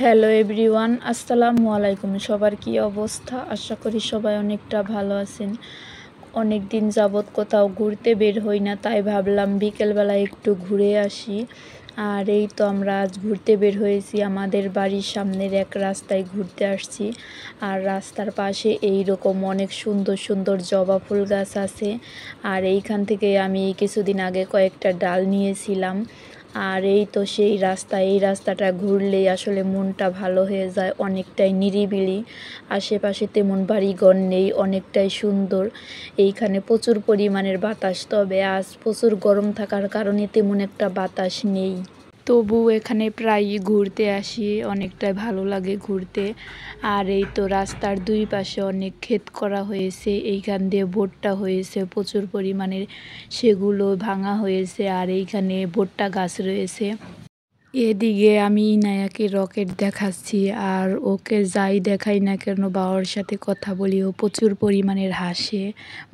Hello everyone, আসসালামু আলাইকুম। সবার কি অবস্থা? আশা করি সবাই অনেকটা ভালো আছেন। অনেক দিন যাবৎ কোথাও ঘুরতে বের হই না, তাই ভাবলাম বিকেলবেলা একটু ঘুরে আসি। আর এই তো আমরা আজ ঘুরতে বের হয়েছি, আমাদের বাড়ির সামনের এক রাস্তায় ঘুরতে আসছি। আর রাস্তার পাশে এই রকম অনেক সুন্দর সুন্দর জবা ফুল গাছ আছে। আর এইখান থেকে আমি কিছুদিন আগে কয়েকটা ডাল নিয়েছিলাম। আর এই তো সেই রাস্তা, এই রাস্তাটা ঘুরলেই আসলে মনটা ভালো হয়ে যায়, অনেকটাই নিরিবিলি, আশেপাশে তেমন বাড়িঘর নেই, অনেকটাই সুন্দর। এইখানে প্রচুর পরিমাণের বাতাস, তবে আজ প্রচুর গরম থাকার কারণে তেমন একটা বাতাস নেই। তবু এখানে প্রায়ই ঘুরতে আসি, অনেকটাই ভালো লাগে ঘুরতে। আর এই তো রাস্তার দুই পাশে অনেক ক্ষেত করা হয়েছে, এইখান দিয়ে ভুট্টা হয়েছে প্রচুর পরিমাণের, সেগুলো ভাঙা হয়েছে। আর এইখানে ভুট্টা গাছ রয়েছে। এদিকে আমি ইনায়াকে রকেট দেখাচ্ছি, আর ওকে যাই দেখাই না কেন বা ওর সাথে কথা বলি, ও প্রচুর পরিমাণের হাসে,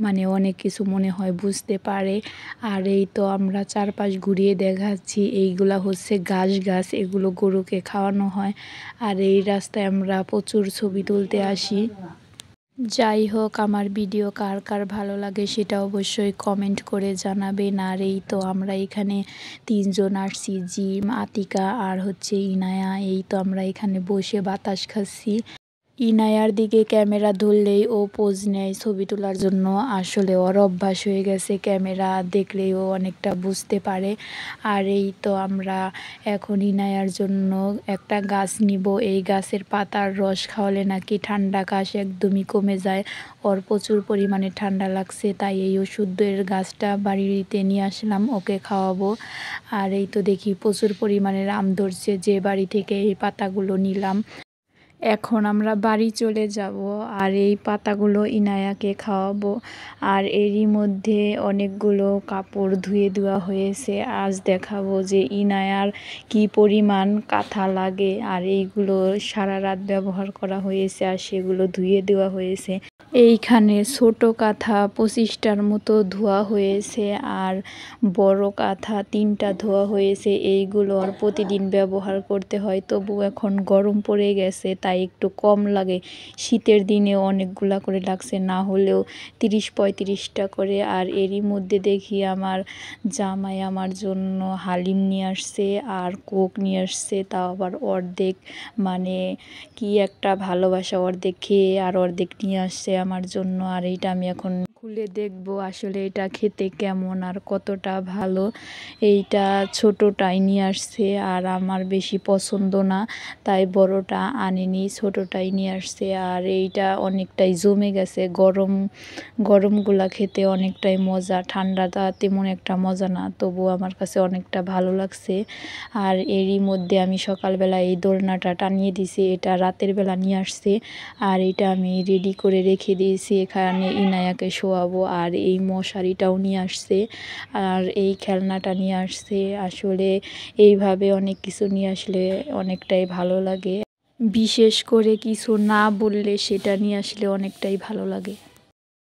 মানে অনেক কিছু মনে হয় বুঝতে পারে। আর এই তো আমরা চারপাশ ঘুরিয়ে দেখাচ্ছি, এইগুলা হচ্ছে গাছ, এগুলো গরুকে খাওয়ানো হয়। আর এই রাস্তায় আমরা প্রচুর ছবি তুলতে আসি। যাই হোক, আমার ভিডিও কার কার ভালো লাগে সেটা অবশ্যই কমেন্ট করে জানাবেন। আর এই তো আমরা এখানে তিনজন আসছি, জিম, আতিকা আর হচ্ছে ইনায়া। এই তো আমরা এখানে বসে বাতাস খাচ্ছি। ইনায়ার দিকে ক্যামেরা ধরলেই ও পোজ নেয় ছবি তোলার জন্য, আসলে ওর অভ্যাস হয়ে গেছে, ক্যামেরা দেখলেই ও অনেকটা বুঝতে পারে। আর এই তো আমরা এখন ইনায়ার জন্য একটা গাছ নিব, এই গাছের পাতার রস খাওয়ালে নাকি ঠান্ডা কাশ একদমই কমে যায়। ওর প্রচুর পরিমাণে ঠান্ডা লাগছে, তাই এই ওষুধের গাছটা বাড়িতে নিয়ে আসলাম, ওকে খাওয়াবো। আর এই তো দেখি প্রচুর পরিমাণের আম ধরছে, যে বাড়ি থেকে এই পাতাগুলো নিলাম। এখন আমরা বাড়ি চলে যাব, আর এই পাতাগুলো ইনায়াকে খাওয়াবো। আর এরই মধ্যে অনেকগুলো কাপড় ধুয়ে দেওয়া হয়েছে, আজ দেখাবো যে ইনায়ার কি পরিমাণ কাঁথা লাগে। আর এইগুলো সারা রাত ব্যবহার করা হয়েছে, আর সেগুলো ধুয়ে দেওয়া হয়েছে। এইখানে ছোট কাঁথা 25টার মতো ধোয়া হয়েছে, আর বড় কাঁথা 3টা ধোয়া হয়েছে। এইগুলো আর প্রতিদিন ব্যবহার করতে হয়, তবু এখন গরম পড়ে গেছে তাই একটু কম লাগে। শীতের দিনে অনেকগুলা করে লাগছে, না হলেও 30-35টা করে। আর এরই মধ্যে দেখি আমার জামাই আমার জন্য হালিম নিয়ে আসছে আর কোক নিয়ে আসছে, তাও আবার অর্ধেক, মানে কি একটা ভালোবাসা, অর্ধেক খেয়ে আর অর্ধেক নিয়ে আসছে আমার জন্য। আর এইটা আমি এখন খুলে দেখব আসলে এটা খেতে কেমন আর কতটা ভালো। এইটা ছোটটাই নিয়ে আসছে, আর আমার বেশি পছন্দ না, তাই বড়টা আনেনি, ছোটটাই নিয়ে আসছে। আর এইটা অনেকটাই জমে গেছে, গরমগুলা খেতে অনেকটাই মজা, ঠান্ডাটা তেমন একটা মজা না, তবু আমার কাছে অনেকটা ভালো লাগছে। আর এরই মধ্যে আমি সকালবেলা এই দোলনাটা টানিয়ে দিছি, এটা রাতের বেলা নিয়ে আসছে। আর এটা আমি রেডি করে রেখে দিয়েছি, এখানে ইনায়াকে শোয়াবো। আর এই মশারিটাও নিয়ে আসছে, আর এই খেলনাটা নিয়ে আসছে। আসলে এইভাবে অনেক কিছু নিয়ে আসলে অনেকটাই ভালো লাগে, বিশেষ করে কিছু না বললে সেটা নিয়ে আসলে অনেকটাই ভালো লাগে।